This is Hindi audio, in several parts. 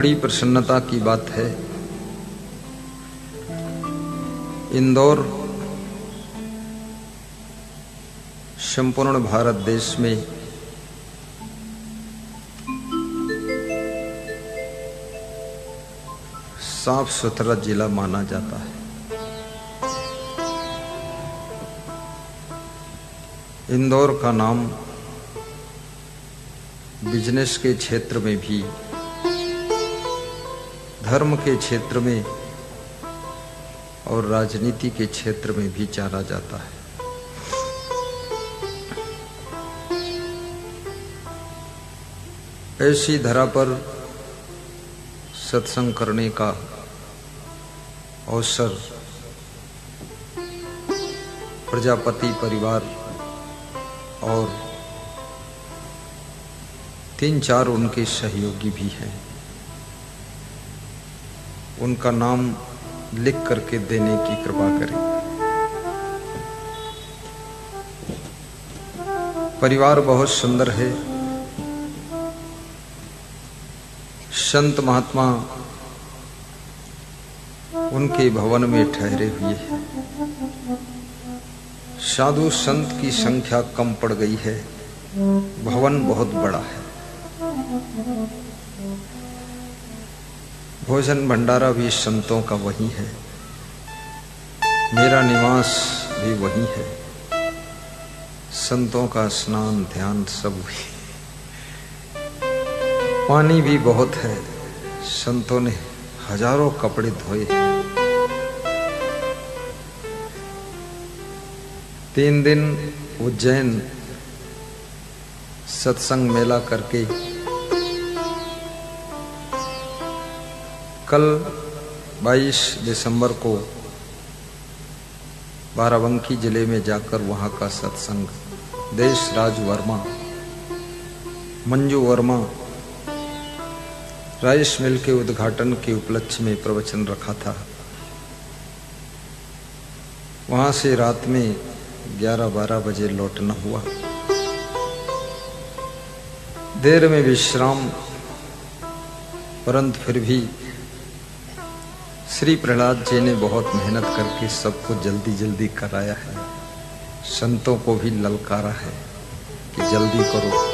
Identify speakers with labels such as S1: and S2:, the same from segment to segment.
S1: बड़ी प्रसन्नता की बात है। इंदौर संपूर्ण भारत देश में साफ सुथरा जिला माना जाता है। इंदौर का नाम बिजनेस के क्षेत्र में भी, धर्म के क्षेत्र में और राजनीति के क्षेत्र में भी जाना जाता है। ऐसी धरा पर सत्संग करने का अवसर प्रजापति परिवार और 3-4 उनके सहयोगी भी हैं, उनका नाम लिख करके देने की कृपा करें। परिवार बहुत सुंदर है। संत महात्मा उनके भवन में ठहरे हुए हैं। साधु संत की संख्या कम पड़ गई है, भवन बहुत बड़ा है। भोजन भंडारा भी संतों का वही है, मेरा निवास भी वही है। संतों का स्नान ध्यान सब वही। पानी भी बहुत है, संतों ने हजारों कपड़े धोए। 3 दिन उज्जैन सत्संग मेला करके कल 22 दिसंबर को बाराबंकी जिले में जाकर वहां का सत्संग देशराज वर्मा, मंजू वर्मा राइस मिल के उद्घाटन के उपलक्ष्य में प्रवचन रखा था। वहां से रात में 11-12 बजे लौटना हुआ। देर में विश्राम, परंतु फिर भी श्री प्रहलाद जी ने बहुत मेहनत करके सबको जल्दी जल्दी कराया है। संतों को भी ललकारा है कि जल्दी करो।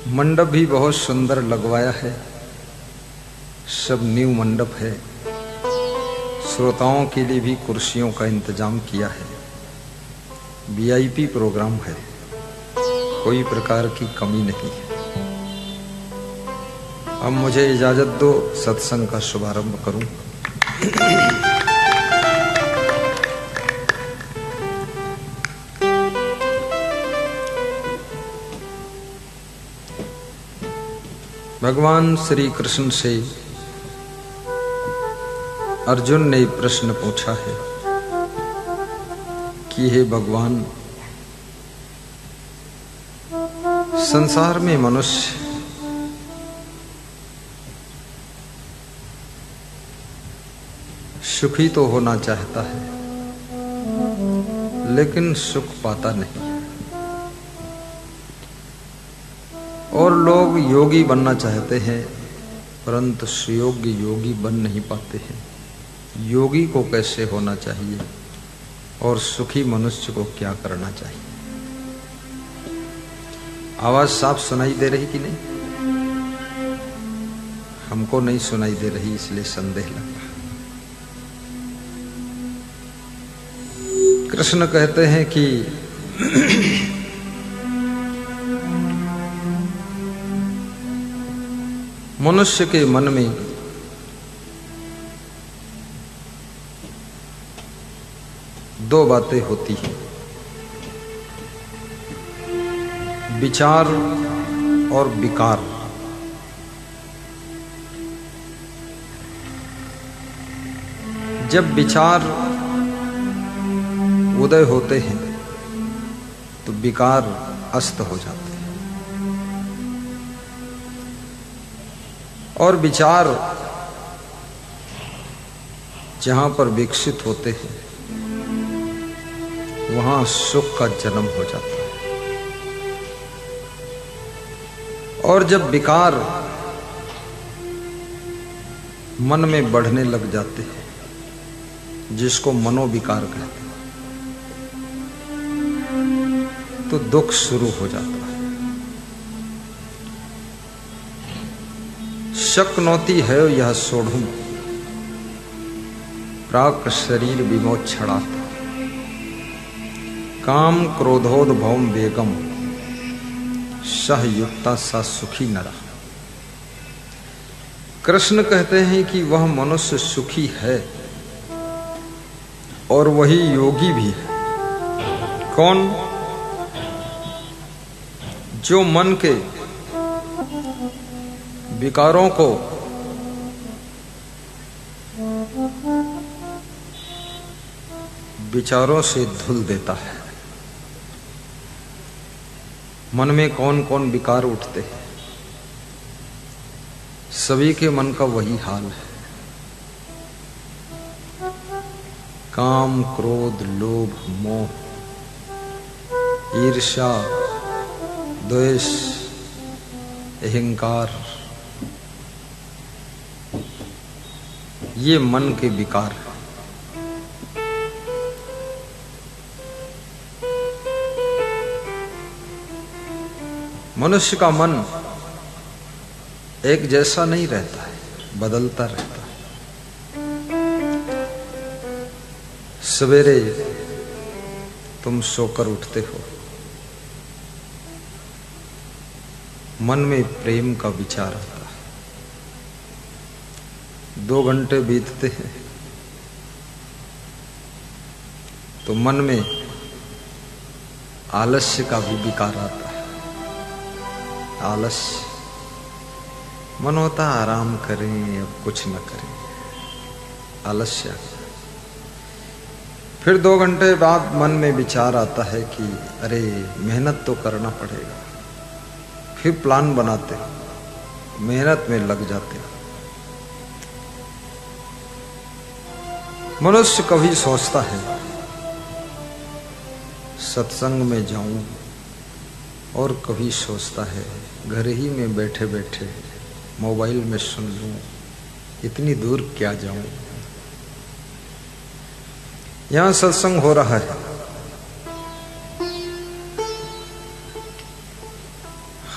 S1: मंडप भी बहुत सुंदर लगवाया है, सब न्यू मंडप है। श्रोताओं के लिए भी कुर्सियों का इंतजाम किया है। वीआईपी प्रोग्राम है, कोई प्रकार की कमी नहीं है। अब मुझे इजाजत दो, सत्संग का शुभारंभ करूं। भगवान श्री कृष्ण से अर्जुन ने प्रश्न पूछा है कि हे भगवान, संसार में मनुष्य सुखी तो होना चाहता है, लेकिन सुख पाता नहीं। और लोग योगी बनना चाहते हैं, परंतु सुयोग्य योगी बन नहीं पाते हैं। योगी को कैसे होना चाहिए और सुखी मनुष्य को क्या करना चाहिए? आवाज साफ सुनाई दे रही कि नहीं? हमको नहीं सुनाई दे रही, इसलिए संदेह लगा। कृष्ण कहते हैं कि मनुष्य के मन में दो बातें होती हैं, विचार और विकार। जब विचार उदय होते हैं तो विकार अस्त हो जाते हैं, और विचार जहां पर विकसित होते हैं वहां सुख का जन्म हो जाता है। और जब विकार मन में बढ़ने लग जाते हैं, जिसको मनोविकार कहते हैं, तो दुख शुरू हो जाता है। शक्नोति है यह सोढ़ू, प्राक शरीर विमोक्षणात्, काम क्रोधोद्भवम वेगम, सहयुक्ता सा सुखी नरा। कृष्ण कहते हैं कि वह मनुष्य सुखी है और वही योगी भी है। कौन? जो मन के विकारों को विचारों से धुल देता है। मन में कौन कौन विकार उठते हैं, सभी के मन का वही हाल है। काम, क्रोध, लोभ, मोह, ईर्ष्या, द्वेष, अहंकार, ये मन के विकार हैं। मनुष्य का मन एक जैसा नहीं रहता है, बदलता रहता है। सवेरे तुम सोकर उठते हो, मन में प्रेम का विचार आता है। 2 घंटे बीतते हैं तो मन में आलस्य का भी विकार आता है। आलस्य, मन होता आराम करें, अब कुछ न करें, आलस्य। फिर 2 घंटे बाद मन में विचार आता है कि अरे मेहनत तो करना पड़ेगा। फिर प्लान बनाते, मेहनत में लग जाते। मनुष्य कभी सोचता है सत्संग में जाऊं, और कभी सोचता है घर ही में बैठे बैठे मोबाइल में सुन लूं, इतनी दूर क्या जाऊं। यहां सत्संग हो रहा है,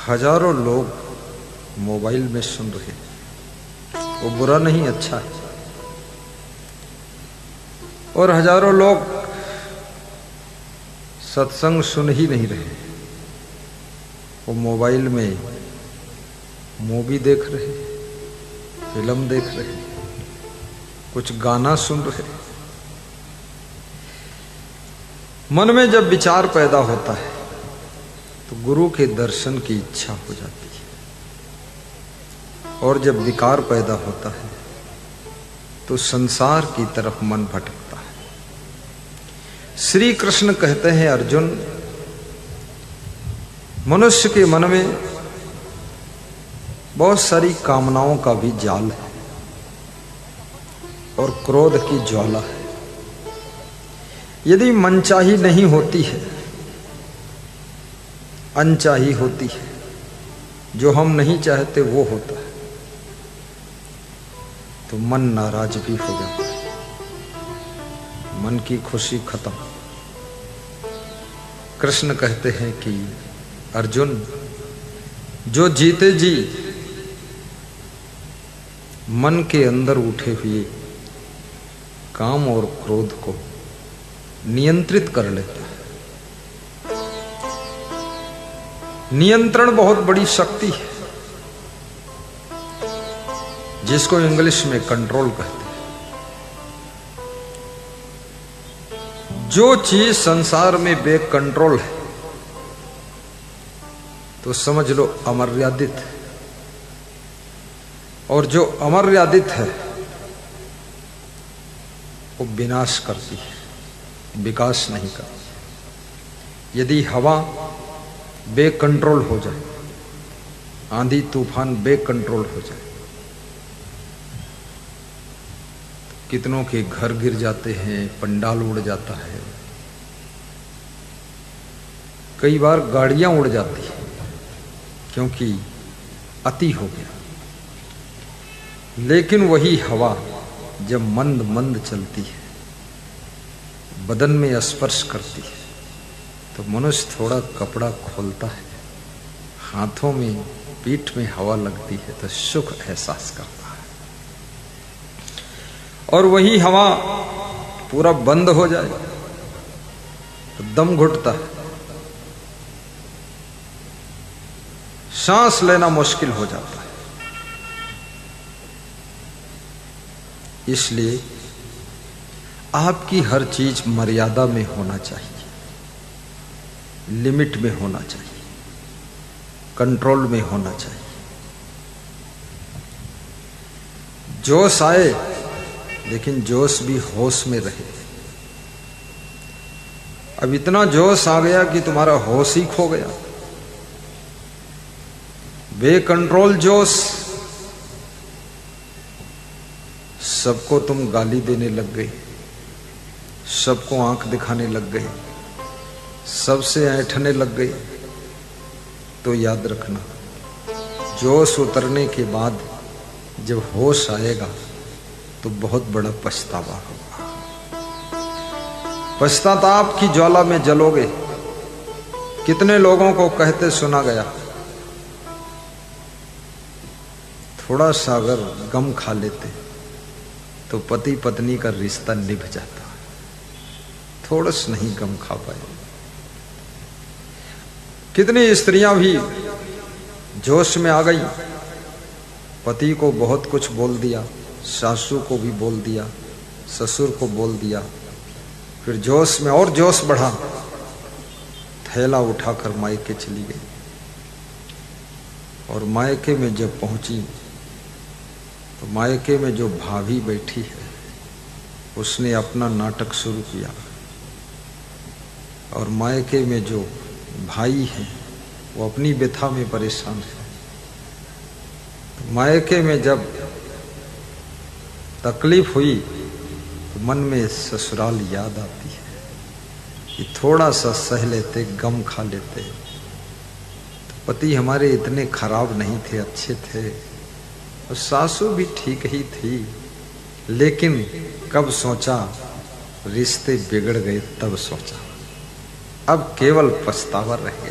S1: हजारों लोग मोबाइल में सुन रहे, वो बुरा नहीं, अच्छा है। और हजारों लोग सत्संग सुन ही नहीं रहे, वो मोबाइल में मूवी देख रहे, फिल्म देख रहे, कुछ गाना सुन रहे। मन में जब विचार पैदा होता है तो गुरु के दर्शन की इच्छा हो जाती है, और जब विकार पैदा होता है तो संसार की तरफ मन भटकता है। श्री कृष्ण कहते हैं, अर्जुन, मनुष्य के मन में बहुत सारी कामनाओं का भी जाल है और क्रोध की ज्वाला है। यदि मनचाही नहीं होती है, अनचाही होती है, जो हम नहीं चाहते वो होता है, तो मन नाराज भी हो जाता है, मन की खुशी खत्म। कृष्ण कहते हैं कि अर्जुन, जो जीते जी मन के अंदर उठे हुए काम और क्रोध को नियंत्रित कर लेता है। नियंत्रण बहुत बड़ी शक्ति है, जिसको इंग्लिश में कंट्रोल कहते हैं। जो चीज संसार में बेकंट्रोल है तो समझ लो अमर्यादित है, और जो अमर्यादित है वो विनाश करती है, विकास नहीं करती। यदि हवा बेकंट्रोल हो जाए, आंधी तूफान बेकंट्रोल हो जाए, कितनों के घर गिर जाते हैं, पंडाल उड़ जाता है, कई बार गाड़ियां उड़ जाती हैं, क्योंकि अति हो गया। लेकिन वही हवा जब मंद मंद चलती है, बदन में स्पर्श करती है, तो मनुष्य थोड़ा कपड़ा खोलता है, हाथों में पीठ में हवा लगती है तो सुख एहसास करता है। और वही हवा पूरा बंद हो जाए तो दम घुटता है, सांस लेना मुश्किल हो जाता है। इसलिए आपकी हर चीज मर्यादा में होना चाहिए, लिमिट में होना चाहिए, कंट्रोल में होना चाहिए। जोश आए लेकिन जोश भी होश में रहे। अब इतना जोश आ गया कि तुम्हारा होश ही खो गया, बेकंट्रोल जोश, सबको तुम गाली देने लग गए, सबको आंख दिखाने लग गए, सबसे ऐंठने लग गए, तो याद रखना जोश उतरने के बाद जब होश आएगा तो बहुत बड़ा पछतावा होगा। पश्चाताप की ज्वाला में जलोगे। कितने लोगों को कहते सुना गया, थोड़ा सा अगर गम खा लेते तो पति पत्नी का रिश्ता निभ जाता, थोड़ा सा नहीं गम खा पाए। कितनी स्त्रियां भी जोश में आ गई, पति को बहुत कुछ बोल दिया, सासू को भी बोल दिया, ससुर को बोल दिया, फिर जोश में और जोश बढ़ा, थैला उठाकर मायके चली गई। और मायके में जब पहुंची तो मायके में जो भाभी बैठी है उसने अपना नाटक शुरू किया, और मायके में जो भाई है वो अपनी व्यथा में परेशान है। तो मायके में जब तकलीफ हुई तो मन में ससुराल याद आती है कि थोड़ा सा सह लेते, गम खा लेते तो पति हमारे इतने खराब नहीं थे, अच्छे थे, और सासू भी ठीक ही थी। लेकिन कब सोचा रिश्ते बिगड़ गए, तब सोचा, अब केवल पछतावा रह गया।